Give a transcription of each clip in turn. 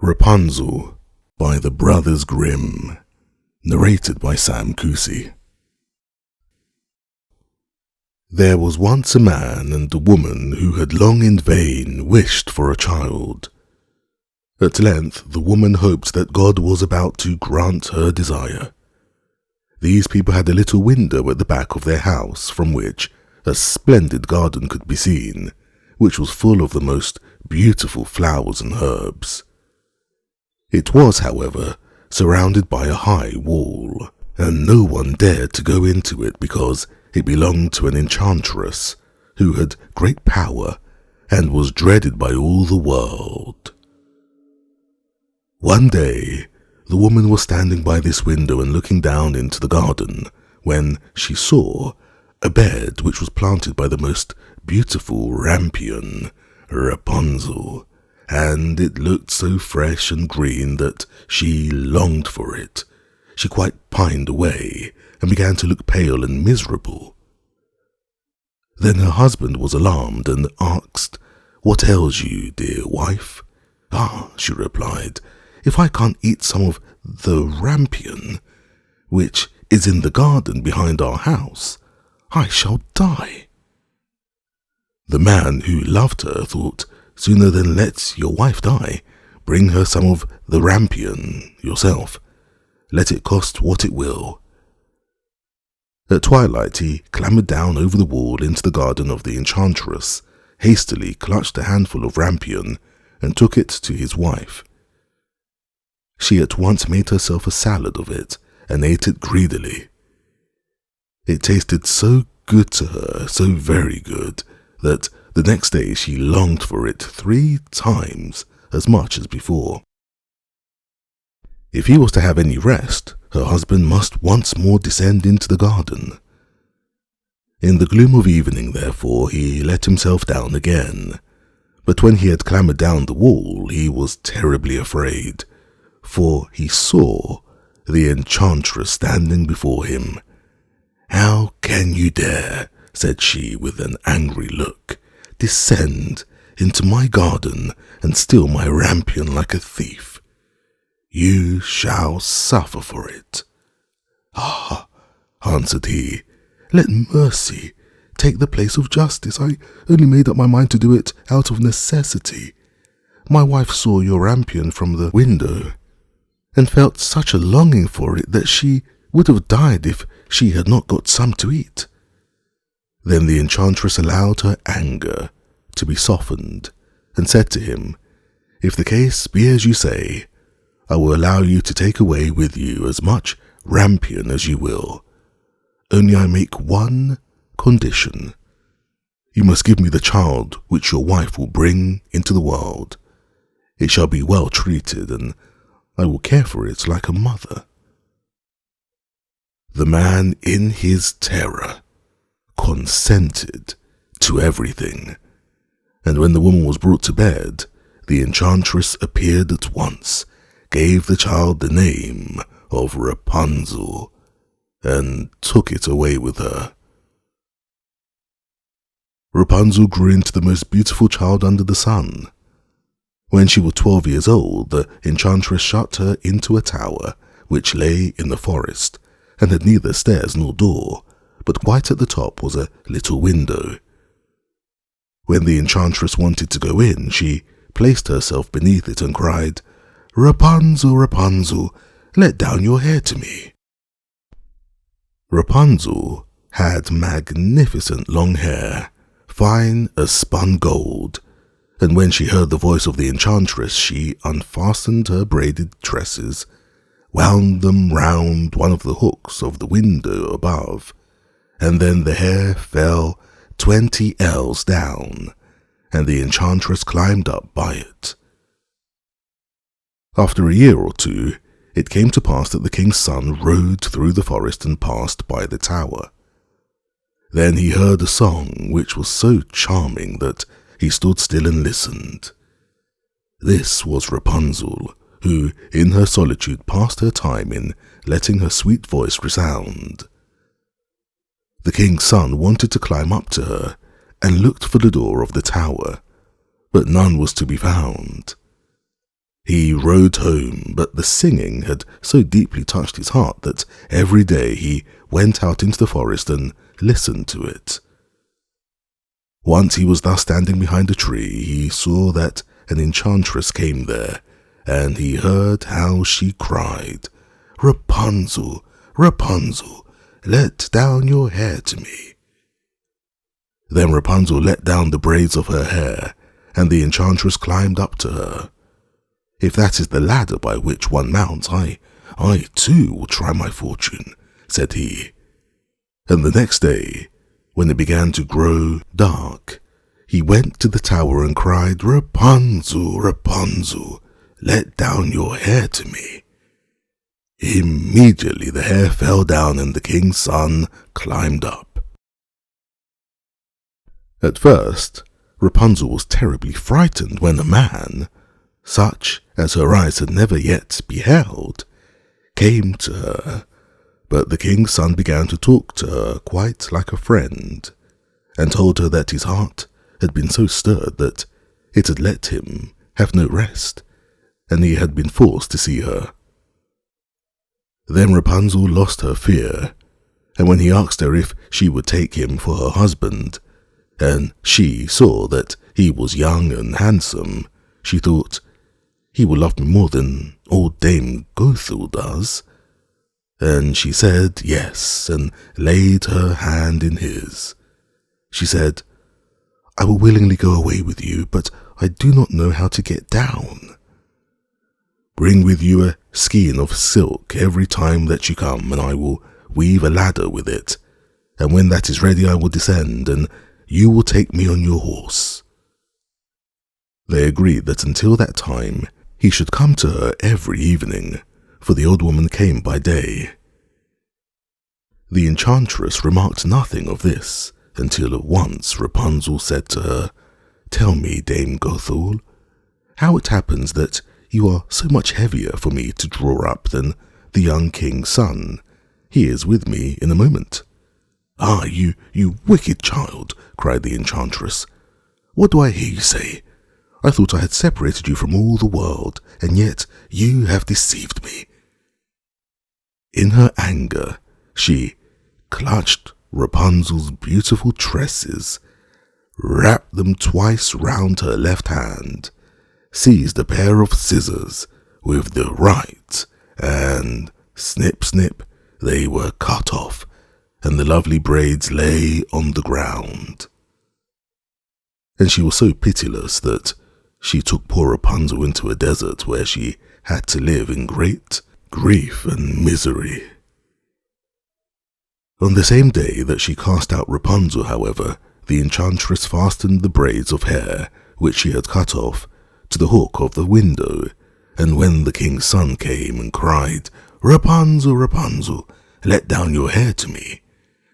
Rapunzel by the Brothers Grimm, narrated by Kusi. There was once a man and a woman who had long in vain wished for a child. At length the woman hoped that God was about to grant her desire. These people had a little window at the back of their house from which a splendid garden could be seen, which was full of the most beautiful flowers and herbs. It was, however, surrounded by a high wall, and no one dared to go into it because it belonged to an enchantress who had great power and was dreaded by all the world. One day, the woman was standing by this window and looking down into the garden when she saw a bed which was planted by the most beautiful rampion, Rapunzel, and it looked so fresh and green that she longed for it. She quite pined away and began to look pale and miserable. Then her husband was alarmed and asked, "What ails you, dear wife?" "Ah," she replied, "if I can't eat some of the rampion, which is in the garden behind our house, I shall die." The man who loved her thought, "Sooner than let your wife die, bring her some of the rampion yourself. Let it cost what it will." At twilight he clambered down over the wall into the garden of the enchantress, hastily clutched a handful of rampion, and took it to his wife. She at once made herself a salad of it, and ate it greedily. It tasted so good to her, so very good, that the next day she longed for it 3 times as much as before. If he was to have any rest, her husband must once more descend into the garden. In the gloom of evening, therefore, he let himself down again, but when he had clambered down the wall, he was terribly afraid, for he saw the enchantress standing before him. "How can you dare," said she with an angry look, "descend into my garden and steal my rampion like a thief? You shall suffer for it." "Ah," answered he, "let mercy take the place of justice. I only made up my mind to do it out of necessity. My wife saw your rampion from the window and felt such a longing for it that she would have died if she had not got some to eat." Then the enchantress allowed her anger to be softened and said to him, "If the case be as you say, I will allow you to take away with you as much rampion as you will. Only I make one condition. You must give me the child which your wife will bring into the world. It shall be well treated, and I will care for it like a mother." The man, in his terror, consented to everything, and when the woman was brought to bed, the enchantress appeared at once, gave the child the name of Rapunzel, and took it away with her. Rapunzel grew into the most beautiful child under the sun. When she was 12 years old, the enchantress shut her into a tower which lay in the forest, and had neither stairs nor door, but quite at the top was a little window. When the enchantress wanted to go in, she placed herself beneath it and cried, "Rapunzel, Rapunzel, let down your hair to me." Rapunzel had magnificent long hair, fine as spun gold, and when she heard the voice of the enchantress, she unfastened her braided tresses, wound them round one of the hooks of the window above, and then the hair fell 20 ells down, and the enchantress climbed up by it. After a year or 2, it came to pass that the king's son rode through the forest and passed by the tower. Then he heard a song which was so charming that he stood still and listened. This was Rapunzel, who in her solitude passed her time in letting her sweet voice resound. The king's son wanted to climb up to her and looked for the door of the tower, but none was to be found. He rode home, but the singing had so deeply touched his heart that every day he went out into the forest and listened to it. Once he was thus standing behind a tree, he saw that an enchantress came there, and he heard how she cried, "Rapunzel, Rapunzel, let down your hair to me." Then Rapunzel let down the braids of her hair, and the enchantress climbed up to her. "If that is the ladder by which one mounts, I too will try my fortune," said he. And the next day, when it began to grow dark, he went to the tower and cried, "Rapunzel, Rapunzel, let down your hair to me." Immediately the hair fell down and the king's son climbed up. At first, Rapunzel was terribly frightened when a man, such as her eyes had never yet beheld, came to her, but the king's son began to talk to her quite like a friend, and told her that his heart had been so stirred that it had let him have no rest, and he had been forced to see her. Then Rapunzel lost her fear, and when he asked her if she would take him for her husband, and she saw that he was young and handsome, she thought, "He will love me more than old Dame Gothel does." And she said yes, and laid her hand in his. She said, "I will willingly go away with you, but I do not know how to get down. Bring with you a skein of silk every time that you come, and I will weave a ladder with it, and when that is ready I will descend, and you will take me on your horse." They agreed that until that time he should come to her every evening, for the old woman came by day. The enchantress remarked nothing of this until at once Rapunzel said to her, "Tell me, Dame Gothel, how it happens that you are so much heavier for me to draw up than the young king's son. He is with me in a moment." "Ah, you wicked child," cried the enchantress. "What do I hear you say? I thought I had separated you from all the world, and yet you have deceived me." In her anger, she clutched Rapunzel's beautiful tresses, wrapped them twice round her left hand, seized a pair of scissors with the right, and snip, snip, they were cut off, and the lovely braids lay on the ground. And she was so pitiless that she took poor Rapunzel into a desert where she had to live in great grief and misery. On the same day that she cast out Rapunzel, however, the enchantress fastened the braids of hair which she had cut off to the hook of the window, and when the king's son came and cried, "Rapunzel, Rapunzel, let down your hair to me,"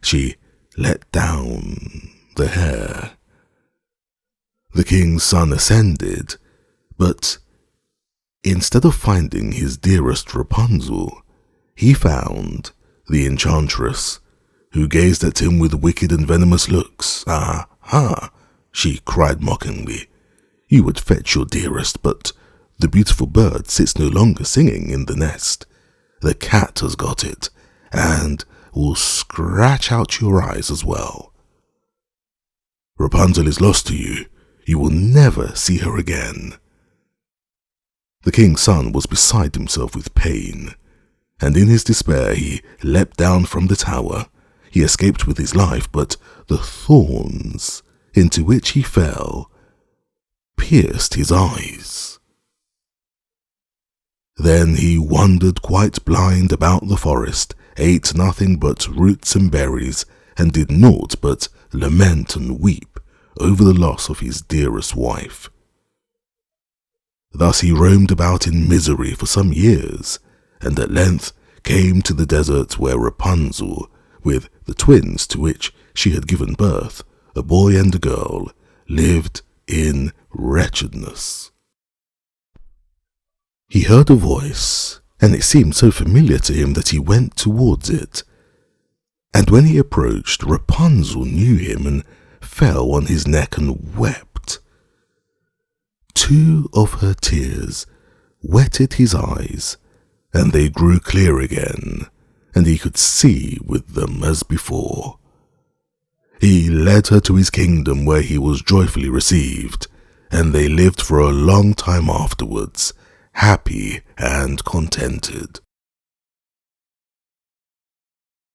she let down the hair. The king's son ascended, but instead of finding his dearest Rapunzel, he found the enchantress, who gazed at him with wicked and venomous looks. "Ah, ha!" she cried mockingly. "You would fetch your dearest, but the beautiful bird sits no longer singing in the nest. The cat has got it, and will scratch out your eyes as well. Rapunzel is lost to you. You will never see her again." The king's son was beside himself with pain, and in his despair he leapt down from the tower. He escaped with his life, but the thorns into which he fell pierced his eyes. Then he wandered quite blind about the forest, ate nothing but roots and berries, and did naught but lament and weep over the loss of his dearest wife. Thus he roamed about in misery for some years, and at length came to the desert where Rapunzel, with the twins to which she had given birth, a boy and a girl, lived in wretchedness. He heard a voice, and it seemed so familiar to him that he went towards it. And when he approached, Rapunzel knew him and fell on his neck and wept. Two of her tears wetted his eyes, and they grew clear again, and he could see with them as before. He led her to his kingdom, where he was joyfully received, and they lived for a long time afterwards, happy and contented.